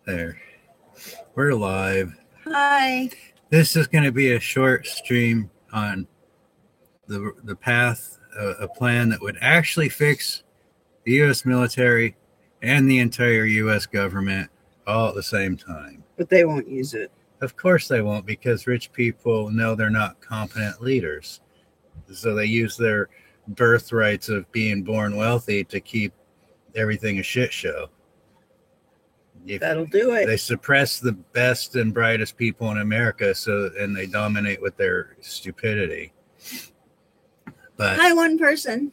There. We're live. Hi. This is going to be a short stream on the path, a plan that would actually fix the U.S. military and the entire U.S. government all at the same time. But they won't use it. Of course they won't, because rich people know they're not competent leaders. So they use their birthrights of being born wealthy to keep everything a shit show. That'll do it. They suppress the best and brightest people in America, and they dominate with their stupidity. But hi, one person.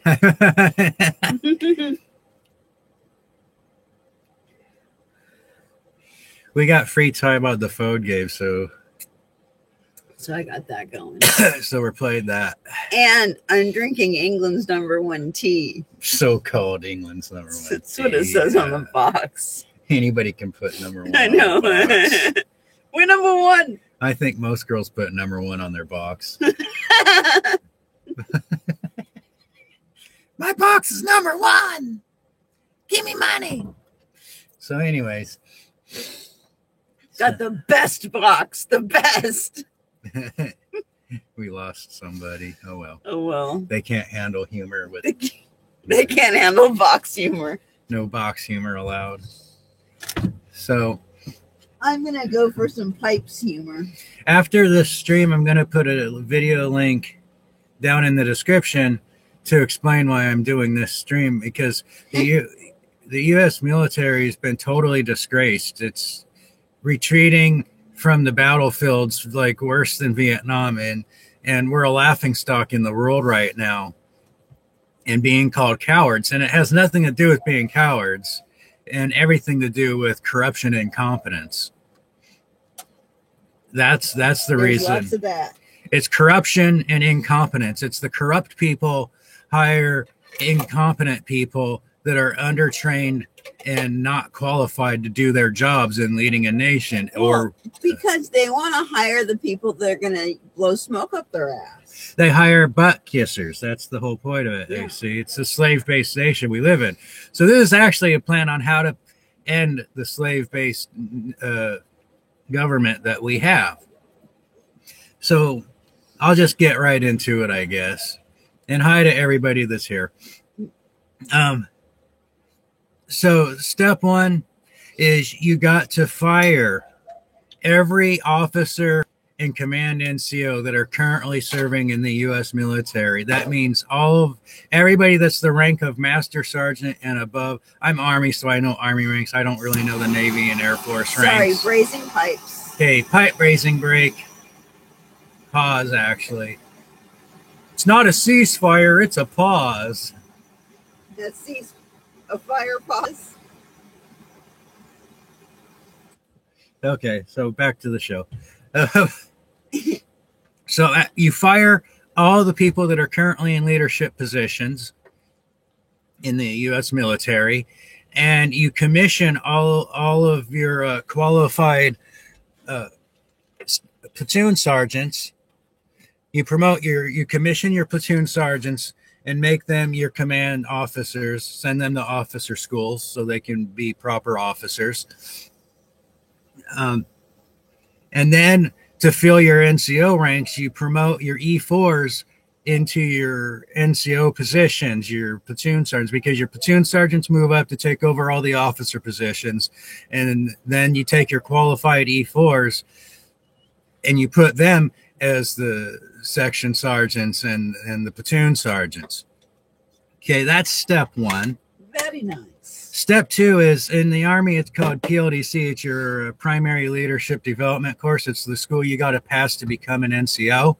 We got free time on the phone game, so I got that going. So we're playing that. And I'm drinking England's #1 tea. So-called England's #1 tea. That's what it says on the box. Anybody can put #1. I know. We're #1. I think most girls put #1 on their box. My box is #1. Give me money. So anyways. Got the best box. The best. We lost somebody. Oh well. Oh well. They can't handle humor with. They can't handle box humor. No box humor allowed. So I'm gonna go for some pipes humor. After this stream, I'm gonna put a video link down in the description to explain why I'm doing this stream, because the U.S. military has been totally disgraced. It's retreating from the battlefields like worse than Vietnam, and we're a laughingstock in the world right now and being called cowards. And it has nothing to do with being cowards and everything to do with corruption and incompetence. That's the reason. Lots of that. It's corruption and incompetence. It's the corrupt people hire incompetent people that are undertrained and not qualified to do their jobs in leading a nation. Or because they want to hire the people that are going to blow smoke up their ass. They hire butt kissers. That's the whole point of it. Yeah. You see, it's a slave-based nation we live in. So this is actually a plan on how to end the slave-based government that we have. So I'll just get right into it, I guess. And hi to everybody that's here. So step one is you got to fire every officer and command NCO that are currently serving in the U.S. military. That means everybody that's the rank of Master Sergeant and above. I'm Army, so I know Army ranks. I don't really know the Navy and Air Force ranks. Sorry, raising pipes. Okay, pipe raising break. Pause, actually. It's not a ceasefire, it's a pause. That's a fire pause. Okay, so back to the show. So you fire all the people that are currently in leadership positions in the U.S. military, and you commission all of your qualified platoon sergeants. You commission your platoon sergeants and make them your command officers, send them to officer schools so they can be proper officers. And then to fill your NCO ranks, you promote your E4s into your NCO positions, your platoon sergeants, because your platoon sergeants move up to take over all the officer positions. And then you take your qualified E4s and you put them as the section sergeants and the platoon sergeants. Okay, that's step one. Very nice. Step two is in the Army, it's called PLDC. It's your primary leadership development course. It's the school you got to pass to become an NCO.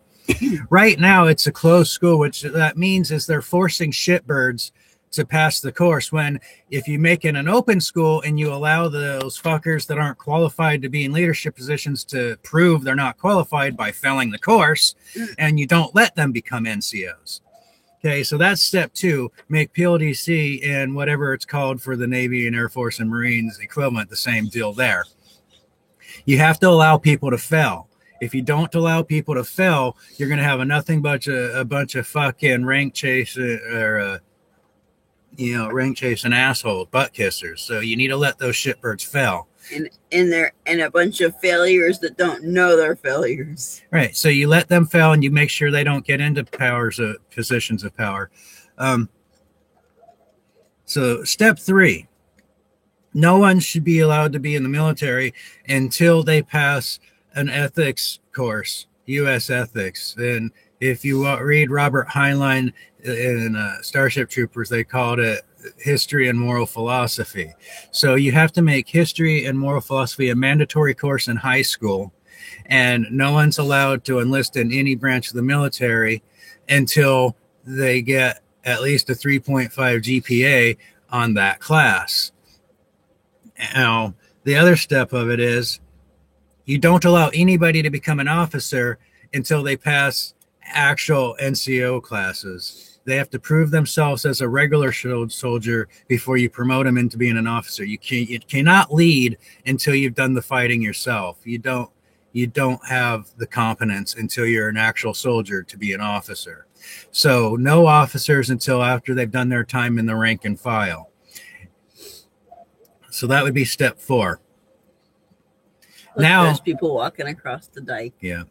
Right now, it's a closed school, which that means is they're forcing shitbirds to pass the course, when if you make it an open school and you allow those fuckers that aren't qualified to be in leadership positions to prove they're not qualified by failing the course, and you don't let them become NCOs. Okay, so that's step two. Make PLDC and whatever it's called for the Navy and Air Force and Marines equivalent, the same deal there. You have to allow people to fail. If you don't allow people to fail, you're going to have a bunch of fucking rank chase or rank chasing assholes, butt kissers. So you need to let those shitbirds fail. and a bunch of failures that don't know they're failures. Right. So you let them fail and you make sure they don't get into positions of power. So step 3, no one should be allowed to be in the military until they pass an ethics course, U.S. ethics. And if you read Robert Heinlein in Starship Troopers, they called it history and moral philosophy. So you have to make history and moral philosophy a mandatory course in high school, and no one's allowed to enlist in any branch of the military until they get at least a 3.5 GPA on that class. Now, the other step of it is you don't allow anybody to become an officer until they pass actual NCO classes. They have to prove themselves as a regular soldier before you promote them into being an officer. You cannot lead until you've done the fighting yourself. You don't have the competence until you're an actual soldier to be an officer. So no officers until after they've done their time in the rank and file. So that would be step 4. Look, now there's people walking across the dike. Yeah.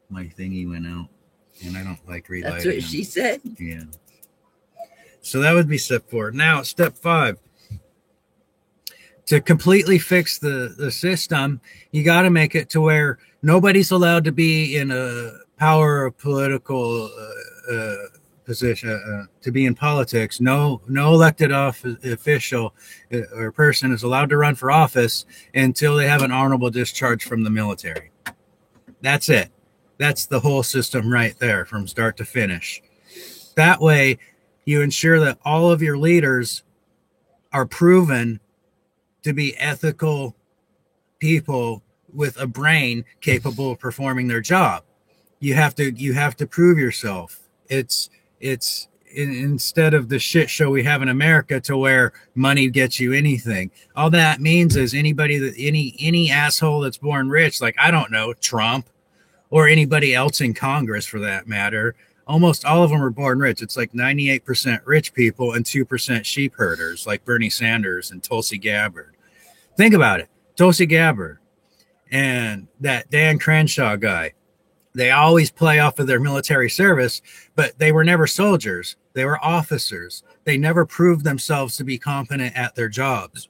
My thingy went out, and I don't like relighting. That's what she said. Yeah. So that would be step 4. Now, step 5. To completely fix the system, you got to make it to where nobody's allowed to be in a power or political position, to be in politics. No elected official or person is allowed to run for office until they have an honorable discharge from the military. That's it. That's the whole system right there from start to finish. That way, you ensure that all of your leaders are proven to be ethical people with a brain capable of performing their job. You have to prove yourself. It's instead of the shit show we have in America to where money gets you anything. All that means is any asshole that's born rich, like, I don't know, Trump or anybody else in Congress for that matter, almost all of them are born rich. It's like 98% rich people and 2% sheep herders, like Bernie Sanders and Tulsi Gabbard. Think about it. Tulsi Gabbard and that Dan Crenshaw guy, they always play off of their military service, but they were never soldiers. They were officers. They never proved themselves to be competent at their jobs.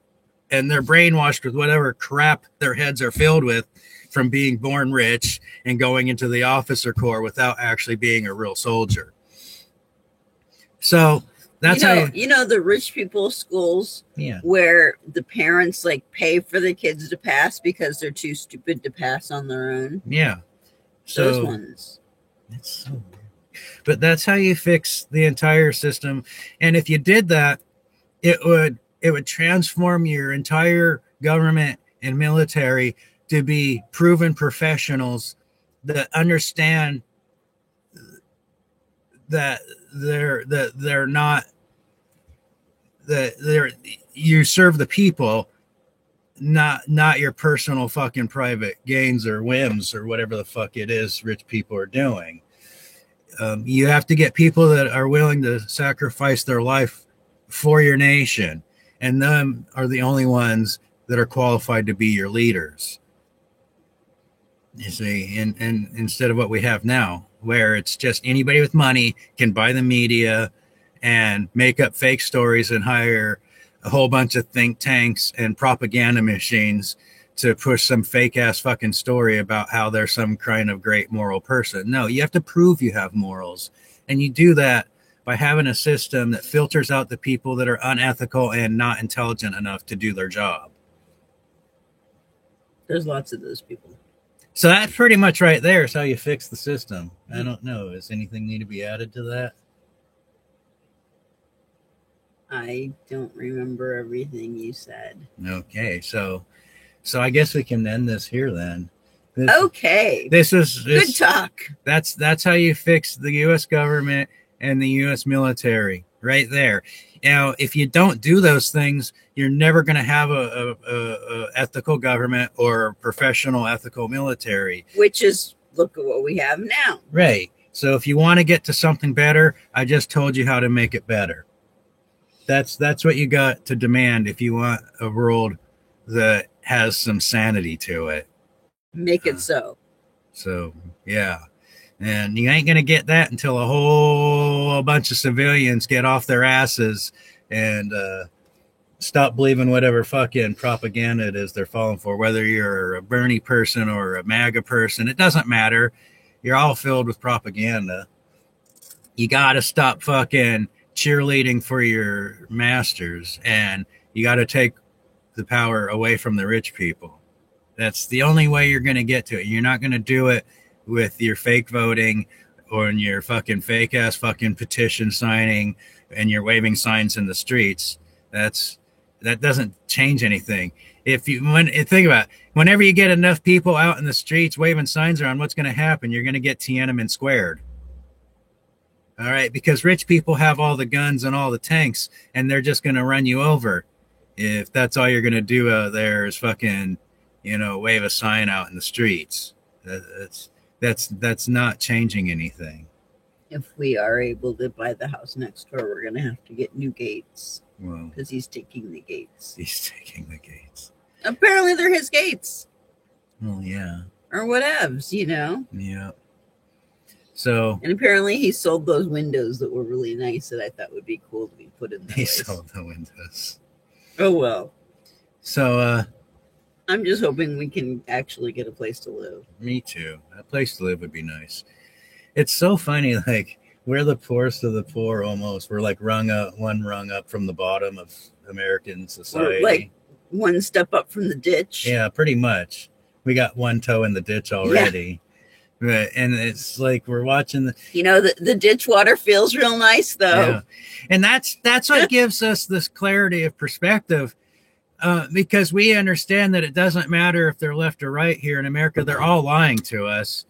And they're brainwashed with whatever crap their heads are filled with from being born rich and going into the officer corps without actually being a real soldier. So that's how the rich people schools, yeah, where the parents like pay for the kids to pass because they're too stupid to pass on their own. Yeah. So those ones. That's so weird. But that's how you fix the entire system. And if you did that, it would transform your entire government and military to be proven professionals that understand that you serve the people, not your personal fucking private gains or whims or whatever the fuck it is rich people are doing. You have to get people that are willing to sacrifice their life for your nation, and them are the only ones that are qualified to be your leaders. You see, and instead of what we have now, where it's just anybody with money can buy the media and make up fake stories and hire a whole bunch of think tanks and propaganda machines to push some fake ass fucking story about how they're some kind of great moral person. No, you have to prove you have morals. And you do that by having a system that filters out the people that are unethical and not intelligent enough to do their job. There's lots of those people. So that pretty much right there is how you fix the system. I don't know. Does anything need to be added to that? I don't remember everything you said. Okay, so I guess we can end this here then. This is good talk. That's how you fix the U.S. government and the U.S. military right there. Now, if you don't do those things, you're never going to have a ethical government or a professional ethical military. Which is, look at what we have now. Right. So if you want to get to something better, I just told you how to make it better. That's what you got to demand if you want a world that has some sanity to it. Make it so. So yeah, and you ain't gonna get that until a whole bunch of civilians get off their asses and stop believing whatever fucking propaganda it is they're falling for. Whether you're a Bernie person or a MAGA person, it doesn't matter. You're all filled with propaganda. You got to stop fucking cheerleading for your masters, and you got to take the power away from the rich people. That's the only way you're going to get to it. You're not going to do it with your fake voting or in your fucking fake ass fucking petition signing and you're waving signs in the streets. That doesn't change anything. Think about it, whenever you get enough people out in the streets waving signs around, what's going to happen? You're going to get Tiananmen squared. All right, because rich people have all the guns and all the tanks, and they're just going to run you over if that's all you're going to do out there is fucking, wave a sign out in the streets. That's not changing anything. If we are able to buy the house next door, we're going to have to get new gates. Well, because he's taking the gates. He's taking the gates. Apparently, they're his gates. Well, yeah. Or whatevs, Yeah. So. And apparently, he sold those windows that were really nice that I thought would be cool to be put in there. He sold the windows. Oh, well. So, I'm just hoping we can actually get a place to live. Me too. A place to live would be nice. It's so funny, like, we're the poorest of the poor almost. We're like one rung up from the bottom of American society. We're like one step up from the ditch. Yeah, pretty much. We got one toe in the ditch already. Yeah. And it's like we're watching the ditch water feels real nice though. Yeah. And that's what gives us this clarity of perspective. Because we understand that it doesn't matter if they're left or right here in America, they're all lying to us.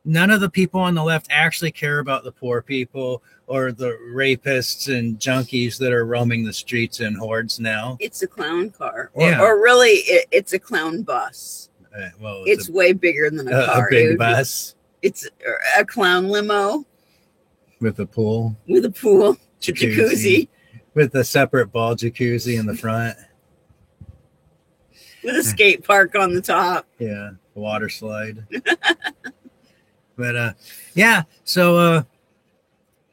None of the people on the left actually care about the poor people or the rapists and junkies that are roaming the streets in hordes now. It's a clown car. Or really, it's a clown bus. Well, it's way bigger than a car. A big bus. It's a clown limo. With a pool. With a pool. Jacuzzi. With a separate ball jacuzzi in the front. With a skate park on the top. Yeah, a water slide. But yeah, so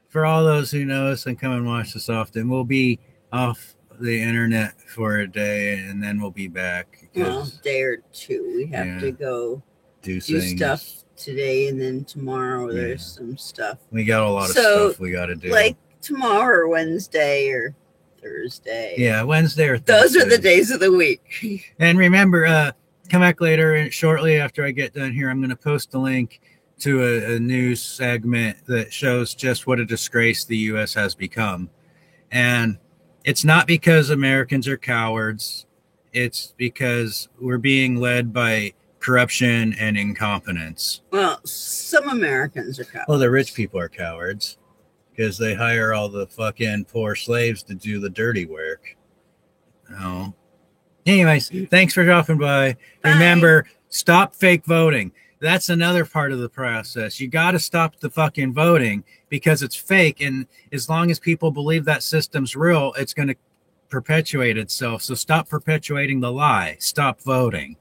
for all those who know us and come and watch us often, we'll be off the internet for a day and then we'll be back. Well, a day or two. We have to go do stuff today and then tomorrow there's some stuff. We got a lot of stuff we got to do. Like tomorrow or Wednesday or Thursday. Yeah, Wednesday or Thursday. Those are the days of the week. And remember, come back later and shortly after I get done here, I'm going to post a link to a news segment that shows just what a disgrace the U.S. has become. And it's not because Americans are cowards. It's because we're being led by corruption and incompetence. Well, some Americans are cowards. Well, the rich people are cowards because they hire all the fucking poor slaves to do the dirty work. Oh. Anyways, thanks for dropping by. Bye. Remember, stop fake voting. That's another part of the process. You got to stop the fucking voting because it's fake. And as long as people believe that system's real, it's going to perpetuate itself. So stop perpetuating the lie. Stop voting.